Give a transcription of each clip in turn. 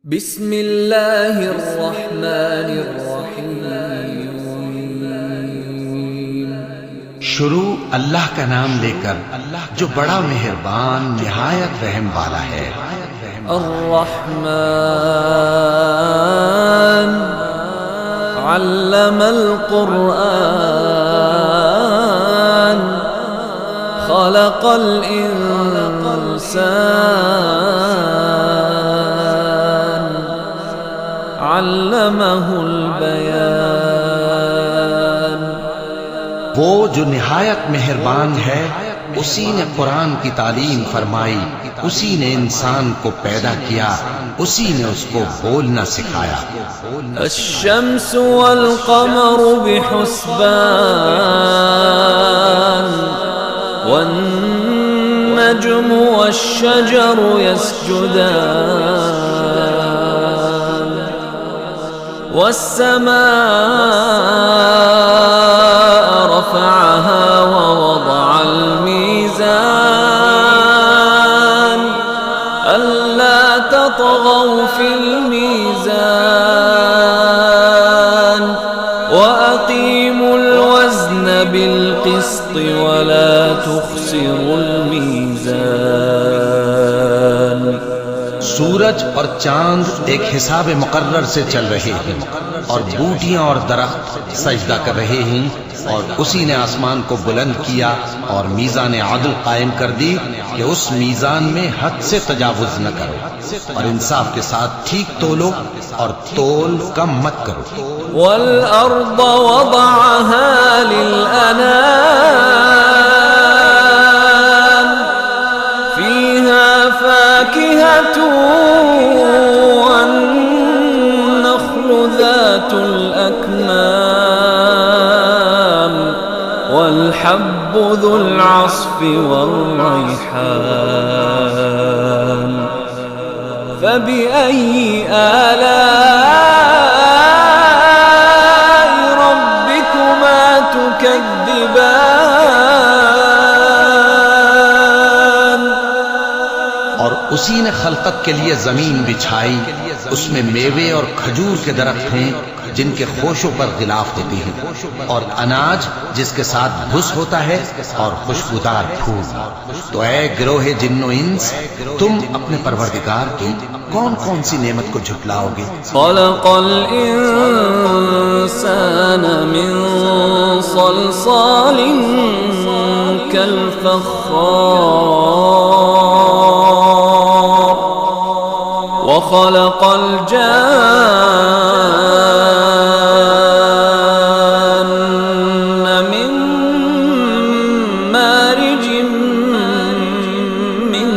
बिस्मिल्लाहिर्रहमानिर्रहीम। शुरू अल्लाह का नाम लेकर, जो बड़ा मेहरबान निहायत रहम वाला है। अर्रहमान अल्लमल कुरआन खलक़ल इंसान अल्लमहुल बयान। वो जो निहायत मेहरबान है, उसी ने कुरान की तालीम फरमाई, उसी ने इंसान को पैदा किया, उसी ने उसको बोलना सिखाया। अश्शम्सु वल क़मरु बिहुस्बान वन्नज्मु वश्शजरु यस्जुदान वस्समाअ रफ़अहा ववضअल मीज़ान अल्ला ततग़ौ फ़िल मीज़ान वअक़ीमुल वज़्न बिल क़िस्ति वला तुख़सिरुल मीज़ान। सूरज और चांद एक हिसाब मुकर्रर से चल रहे हैं, और बूटियां और दरख्त सजदा कर रहे हैं, और उसी ने आसमान को बुलंद किया और मीज़ान आदल कायम कर दी कि उस मीज़ान में हद से तजावुज न करो, और इंसाफ के साथ ठीक तोलो और तोल कम मत करो। वल अर्द वदअहा लिल अनाम फीहा फाकिहतुन वन्नख्लु ज़ातुल अकमाम वल्हब्बु ज़ुल अस्फ़ि वर्रैहान फबिअय्यि आलाइ रब्बिकुमा तुकज़्ज़िबान। और उसी ने खलकत के लिए जमीन बिछाई, उसमें मेवे और खजूर के दरख्त हैं जिनके खोशों पर गिलाफ होती हैं, और अनाज जिसके साथ भुस होता है, और खुशबूदार फूल। तो ऐ गिरोहे जिन्नो इंस, तुम अपने परवरदिगार की कौन कौन सी नेमत को झुटलाओगे? खलक़ल इंसान मिन सलसालिन कल फ़ख़्ख़ार व खलक़ल जान्न मिन मारिजिन मिन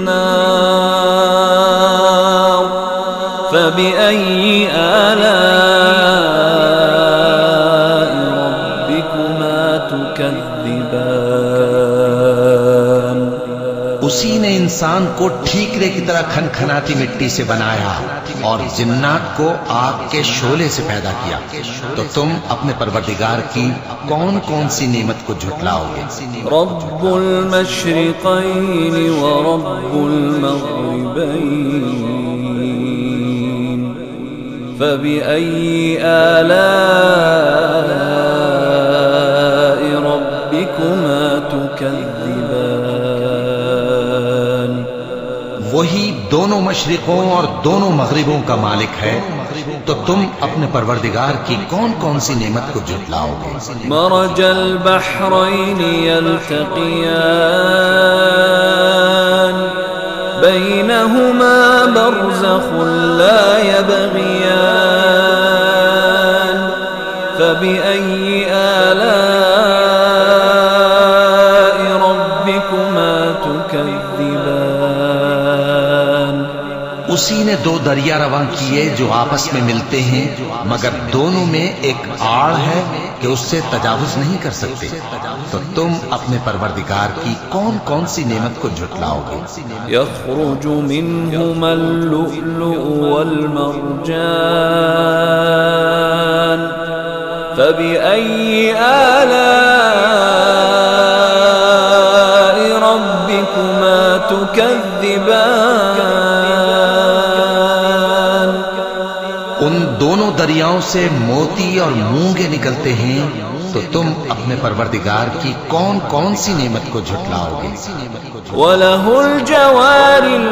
नार फबिअय्यि आलाइ रब्बिकुमा तुकज़्ज़िबान। उसी ने इंसान को ठीकरे की तरह खनखनाती मिट्टी से बनाया, और जिन्नात को आग के शोले से पैदा किया। तो तुम अपने परवरदिगार की कौन कौन सी नेमत को झुटलाओगे? रब्बुल मशरिक़ैनि व रब्बुल मग़रिबैन फबिअय्यि आलाइ रब्बिकुमा तुकज़्ज़िबान। वही दोनों मशरिकों और दोनों मगरिबों का मालिक है, तो तुम अपने परवरदिगार की कौन कौन सी नेमत को झुटलाओगे? मरजल बहरैनि यल्तक़ियान बैनहुमा बरज़ख़ुन ला यबग़ियान फबिअय्यि आलाइ रब्बिकुमा तुकज़्ज़िबान। उसी ने दो दरिया रवां किए जो आपस में मिलते हैं, मगर दोनों में एक आड़ है कि उससे तजावुज नहीं कर सकते। तो तुम अपने परवरदिगार की कौन कौन सी नेमत को झुटलाओगे? यख़रुजु मिन्हुमल लुअ्लुअु वल मरजान फबिअय्यि आलाइ रब्बिकुमा तुकज़्ज़िबान। उन दोनों दरियाओं से मोती और मूंगे निकलते हैं, तो तुम अपने परवरदिगार की कौन कौन सी नेमत को झुटलाओगे? वलहुल जवारिल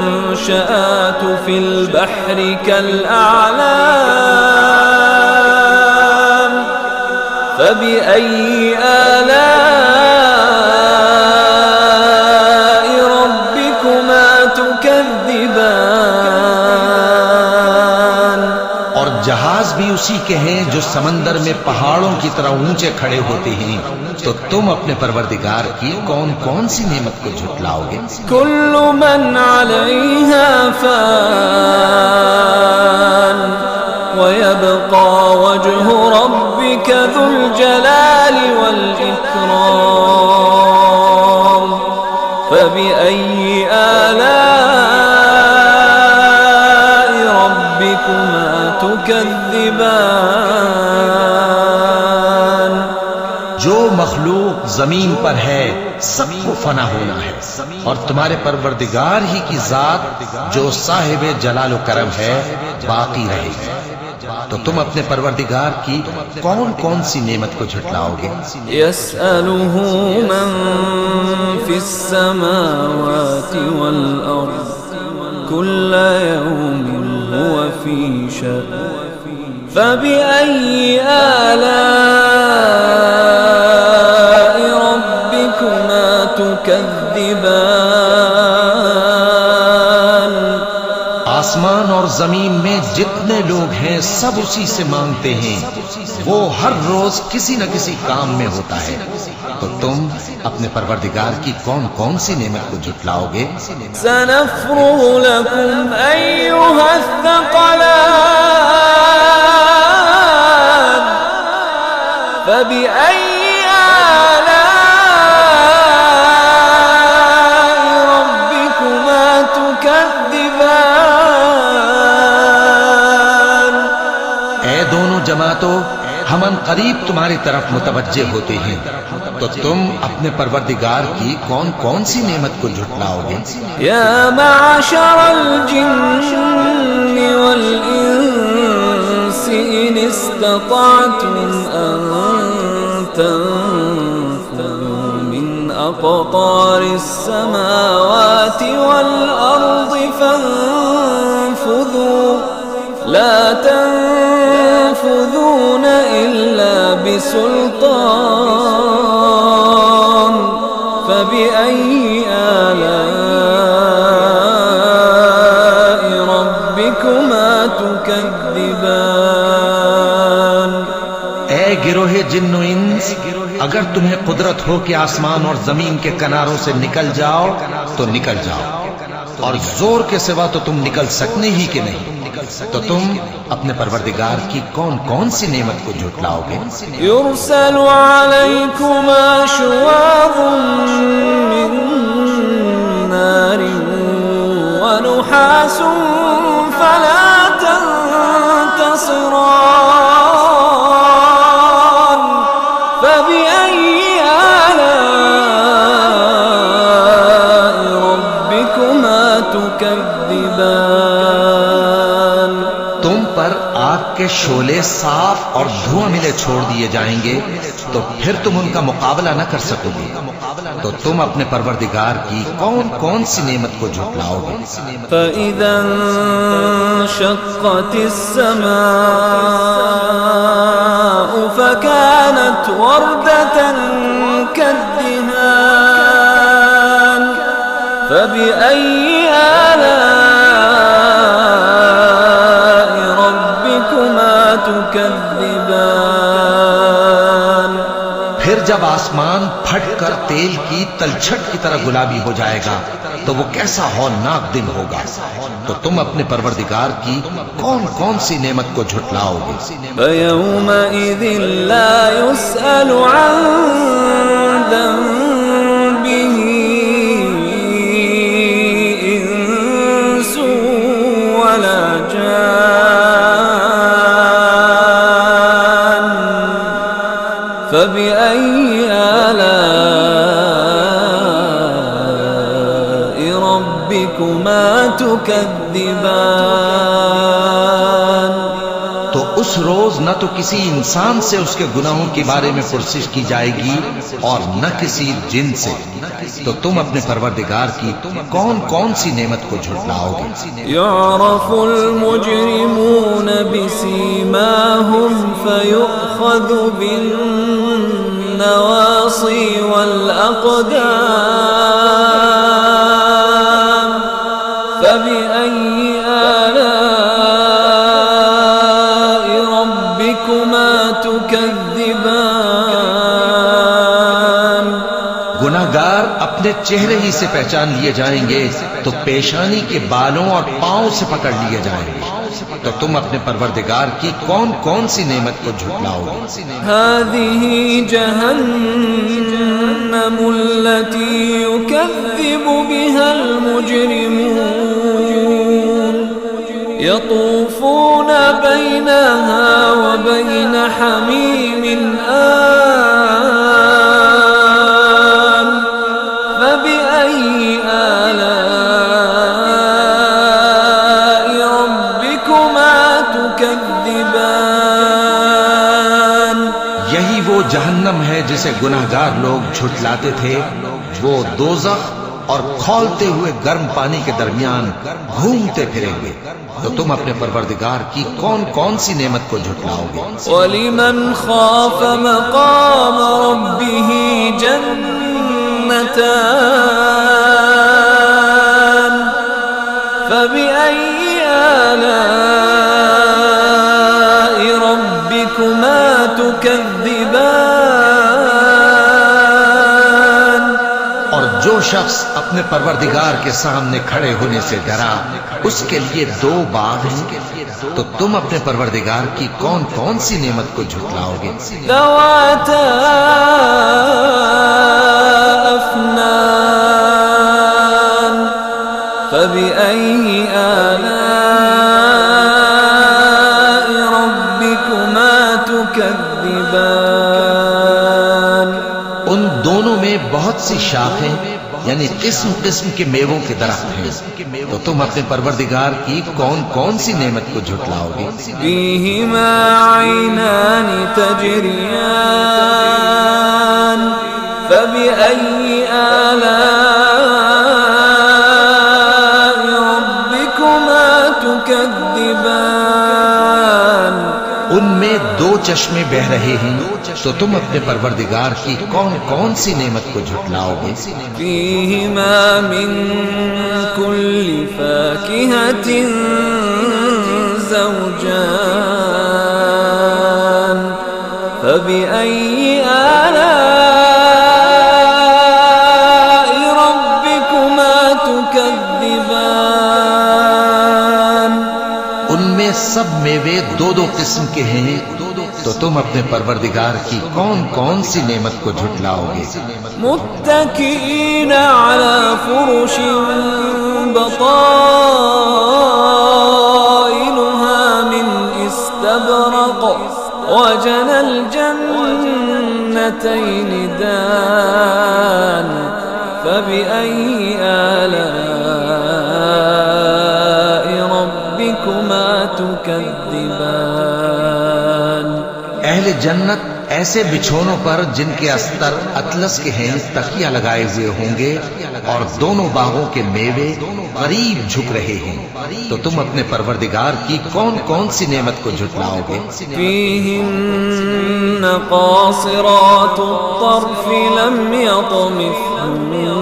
मुंशआतु फिल बहरि कल अअलाम फबिअय्यि आलाइ रब्बिकुमा तुकद्दिबान। और जहाज भी उसी के हैं जो समंदर में पहाड़ों की तरह ऊंचे खड़े होते हैं, तो तुम अपने परवरदिगार की कौन कौन सी नेमत को झुटलाओगे? कुल्लु मन अलैहा फान वयबका वजहु रब्बिका जुल जलाली वल इकराम फबिअय्यि आलाइ रब्बिकुमा तुकद्दिबान। जो मखलूक जमीन पर है सबको फना होना है, और तुम्हारे परवरदिगार ही की जात जो साहिब जलाल करम है बाकी रहेगी। तो तुम अपने परवरदिगार की कौन कौन सी नेमत को झुटलाओगे? यसअलुहु मन फिस समावाति वल अर्द कुल्ल यौमिन हुवा फी शअन फबिअय्यि आलाइ रब्बिकुमा तुकद्दिबान। आसमान और जमीन में जितने लोग हैं सब उसी से मांगते हैं, वो हर रोज किसी न किसी काम में होता है। तो तुम अपने परवरदिगार की कौन कौन सी नेमत को झुटलाओगे? सनफ्रुगु लकुम अय्युहस्सक़लान फबिअय्यि आलाइ रब्बिकुमा तुकद्दिबान। ऐ दोनों जमातों, हम करीब तुम्हारी तरफ मुतवज्जे होते हैं, तो तुम अपने परवरदिगार की कौन कौन सी नेमत को झुटलाओगे? या माशरल जिन्नि वल इंसि इन इस्तताअतुम अन तंफुज़ू मिन अक़तारिस समावाति वल अर्दि फंफुज़ू ला तंफुज़ून इल्ला बिसुल्तान फबिअय्यि आलाइ रब्बिकुमा तुकद्दिबान। ऐ गिरोहे जिन्नो इंस, अगर तुम्हें कुदरत हो कि आसमान और जमीन के किनारों से निकल जाओ तो निकल जाओ, और जोर के सिवा तो तुम निकल सकने ही कि नहीं। तो तुम अपने परवरदिगार की कौन कौन सी नेमत को झुटलाओगे? युरसलु अलैकुमा शुवाबुम मिन नारिन व नुहासुन फला तंतसिरान फबिअय्यि आलाइ रब्बिकुमा तुकद्दिबान। तुम पर आग के शोले साफ और धुआं मिले छोड़ दिए जाएंगे, तो फिर तुम उनका मुकाबला न कर सकोगे। तो तुम अपने परवरदिगार की कौन कौन सी नेमत को झुटलाओगे? फ़इज़ा इंशक़्क़तिस समाउ फ़कानत वर्दतन कद्दिहान फ़बिअय्यि आलाइ रब्बिकुमा तुकद्दिबान। फिर जब आसमान फटकर तेल की तलछट की तरह गुलाबी हो जाएगा, तो वो कैसा हौलनाक दिन होगा। तो तुम अपने परवरदिगार की कौन कौन सी नेमत को झुटलाओगे? फ़यौमइज़िन ला युस्अलु अन ज़ंबिही इंसुन वला जान फ़बिअय्यि आलाइ रब्बिकुमा तुकद्दिबान। उस रोज न तो किसी इंसान से उसके गुनाहों के बारे में पुरसिश की जाएगी और न किसी जिन से। तो तुम अपने परवरदिगार की कौन कौन सी नेमत को झुठलाओगे? युअरफुल मुजरिमून बिसीमाहुम फयुअख़ज़ु बिन्नवासी वल अक़दाम फबिअय्यि आलाइ रब्बिकुमा तुकज़्ज़िबान। गुनाहगार अपने चेहरे ही से पहचान लिए जाएंगे तो पेशानी के बालों और पांव से पकड़ लिए जाएंगे। तो तुम अपने परवरदिगार की कौन कौन सी नेमत को झुठलाओगे? हाज़िही जहन्नमुल्लती युकज़्ज़िबु बिहल मुजरिमून यतूफ़ून बैनहा व बैन हमीमिन आन फबिअय्यि आलाइ रब्बिकुमा तुकज़्ज़िबान। यही वो जहन्नम है जिसे गुनाहगार लोग झुठलाते थे। वो दोज़ख और खौलते हुए गर्म पानी के दरमियान घूमते फिरेंगे। तो तुम अपने परवरदिगार की कौन कौन सी नेमत को झुठलाओगे? वलिमन खाफ मकाम रब्बिही जन्नतान फबिअय्यि आलाइ रब्बिकुमा तुकज़्ज़िबान। और जो शख्स अपने परवरदिगार के सामने खड़े होने से डरा उसके लिए दो बाग हैं। तो तुम अपने परवरदिगार की कौन कौन सी नेमत को झुठलाओगे? ज़वाता अफ़नान फबिअय्यि आलाइ रब्बिकुमा तुकज़्ज़िबान। उन दोनों में बहुत सी शाखें यानी किस्म किस्म के मेवों के दरख्त हैं। तो तुम अपने परवरदिगार की कौन कौन सी नेमत को झुठलाओगे? फ़ीहिमा ऐनानि तजरियान फबिअय्यि आलाइ रब्बिकुमा तुकज़्ज़िबान। उनमें दो चश्मे बह रहे हैं। तो तुम अपने परवरदिगार की कौन कौन सी नेमत को झुठलाओगे? फ़ीहिमा मिन कुल्लि फ़ाकिहतिन ज़ौजान फबिअय्यि आलाइ रब्बिकुमा तुकज़्ज़िबान। उनमें सब मेवे दो दो किस्म के हैं। तो तुम अपने परवरदिगार की कौन कौन सी नेमत को झुठलाओगे? मुत्तकीन अला फुरुशिन बताइनुहा मिन इस्तबरक़ वजनल जन्नतैन दान फबिअय्यि आलाइ रब्बिकुमा तुकज़्ज़िबान। अहले जन्नत ऐसे बिछोनों पर जिनके अस्तर अतलस के हैं तकिया लगाए हुए होंगे और दोनों बागों के मेवे करीब झुक रहे हैं। तो तुम अपने परवरदिगार की कौन कौन सी नेमत को झुठलाओगे? फ़ीहिन्न क़ासिरातुत तर्फ़ लम यतमिथहुन्न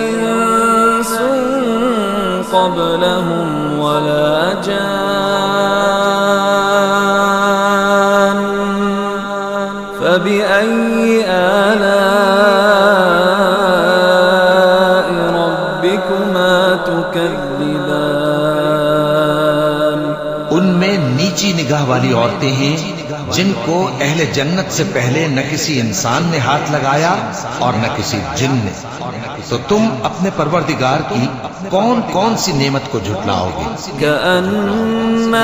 इंसुन क़ब्लहुम वला जान फबिअय्यि आलाइ रब्बिकुमा तुकज़्ज़िबान। उनमें नीची निगाह वाली औरतें हैं जिनको अहले जन्नत से पहले न किसी इंसान ने हाथ लगाया और न किसी जिन ने। तो तुम अपने परवरदिगार की कौन कौन सी नेमत को झुठलाओगे? कअन्नहुन्नल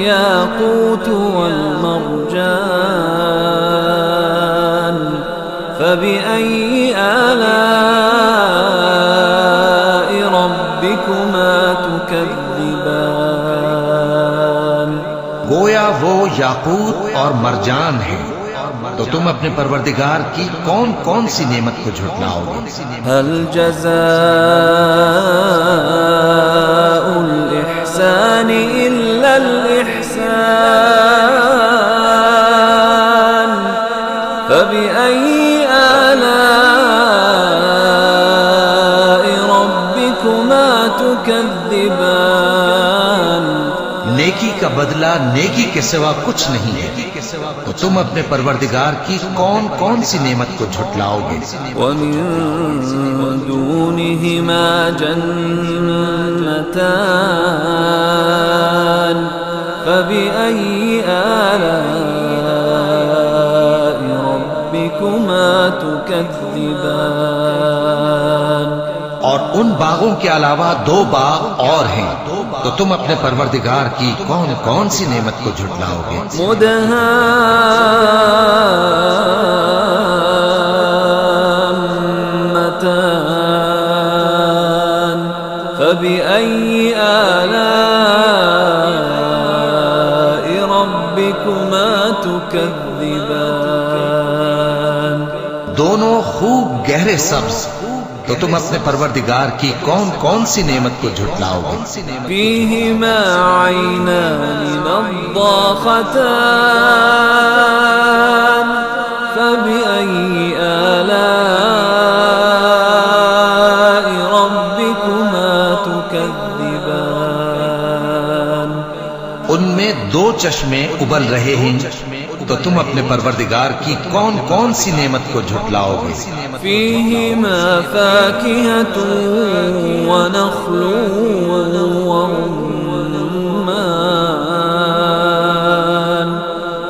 याक़ूत वल मरजान फबिअय्यि आलाइ रब्बिकुमा तुकज़्ज़िबान। गोया वो याकूत और मरजान है, तो तुम अपने परवरदिगार की कौन कौन सी नेमत को झुटलाओगे? हल जज़ाउल इहसानि इल्लल इहसान फबिअय्यि आलाइ रब्बिकुमा तुकज़्ज़िबान। नेकी का बदला नेकी के सिवा कुछ नहीं है, तो तुम अपने परवरदिगार की कौन कौन सी नेमत को झुटलाओगे? वमिन दूनिहिमा जन्नतान फबिअय्यि आलाइ रब्बिकुमा तुकज़्ज़िबान। और उन बागों के अलावा दो बाग और हैं, तो तुम अपने परवरदिगार की कौन कौन सी नेमत को झुटलाओगे? मुदहाम्मतान फबिअय्यि आलाइ रब्बिकुमा तुकज़्ज़िबान। दोनों खूब गहरे सब्ज, तो तुम अपने परवरदिगार की कौन कौन सी नेमत को झुटलाओगे? फीहिमा ऐनानि नद्दाखतान फबिअय्यि आलाइ रब्बिकुमा तुकज़्ज़िबान। उनमें दो चश्मे उबल रहे हैं, तो तुम अपने परवरदिगार की कौन कौन सी नेमत को झुटलाओगे? फीहिमा फाकिहतुन व नख्लुन व रुम्मान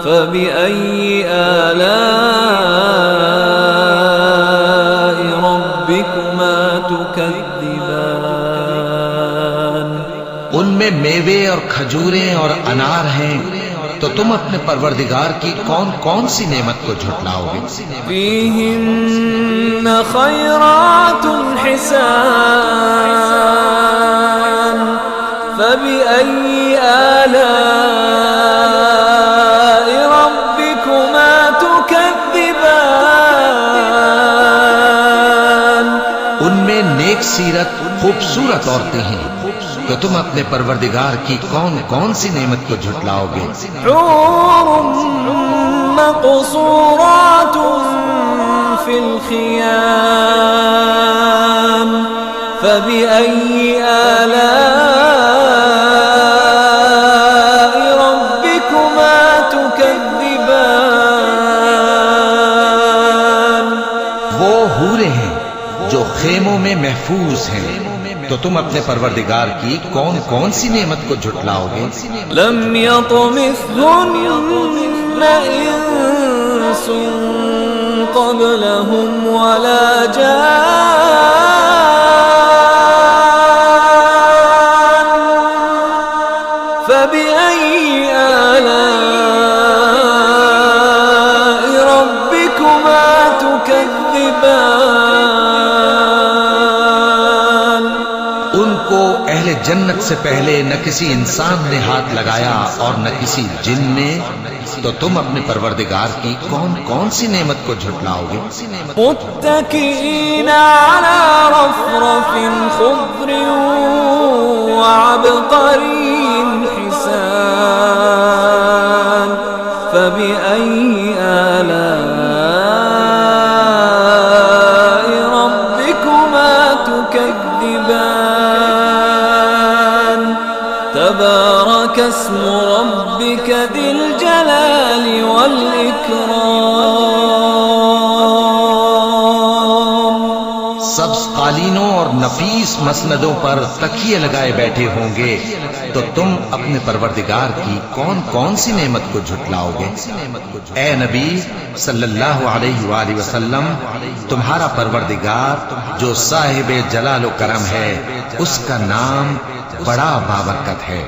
फबिअय्यि आलाइ रब्बिकुमा तुकज़्ज़िबान। उनमें मेवे और खजूरें और अनार हैं, तो तुम अपने परवरदिगार की कौन कौन सी नेमत को झुटलाओगे? फीहिन्न खैरातुन हिसान फबिअय्यि आलाइ रब्बिकुमा तुकज़्ज़िबान। उनमें नेक सीरत खूबसूरत औरतें हैं, तो तुम अपने परवरदिगार की कौन कौन सी नेमत को झुटलाओगे? हूरुन मक़सूरातुन फिल ख़ियाम फबिअय्यि आलाइ रब्बिकुमा तुकज़्ज़िबान। वो हूरें हैं जो खेमों में महफूज हैं, तो तुम अपने परवरदिगार की कौन कौन सी नेमत को झुटलाओगे? लम यतमिथहुन्न इंसुन क़ब्लहुम वला जान फबिअय्यि आलाइ रब्बिकुमा तुकज़्ज़िबान। उनको अहले जन्नत से पहले न किसी इंसान ने हाथ लगाया और न किसी जिन ने, तो तुम अपने परवरदिगार की कौन कौन सी नेमत को झुटलाओगे? मुत्तकीना अला रफ़रफ़िन ख़ुद्रिन व अबक़रिन हिसान फबिअय्यि आलाइ रब्बिकुमा तुकज़्ज़िबान। तबारक अस्मु रब्बिक ज़िल जलालि वल इकराम। सब्ज कालीनों और नफीस मसनदों पर तकिए लगाए बैठे होंगे, तो तुम अपने परवरदिगार की कौन कौन सी नेमत को झुटलाओगे? ए नबी सल्लल्लाहु अलैहि वसल्लम, तुम्हारा परवरदिगार जो साहिब जलाल व करम है, उसका नाम बड़ा बाबरकत है।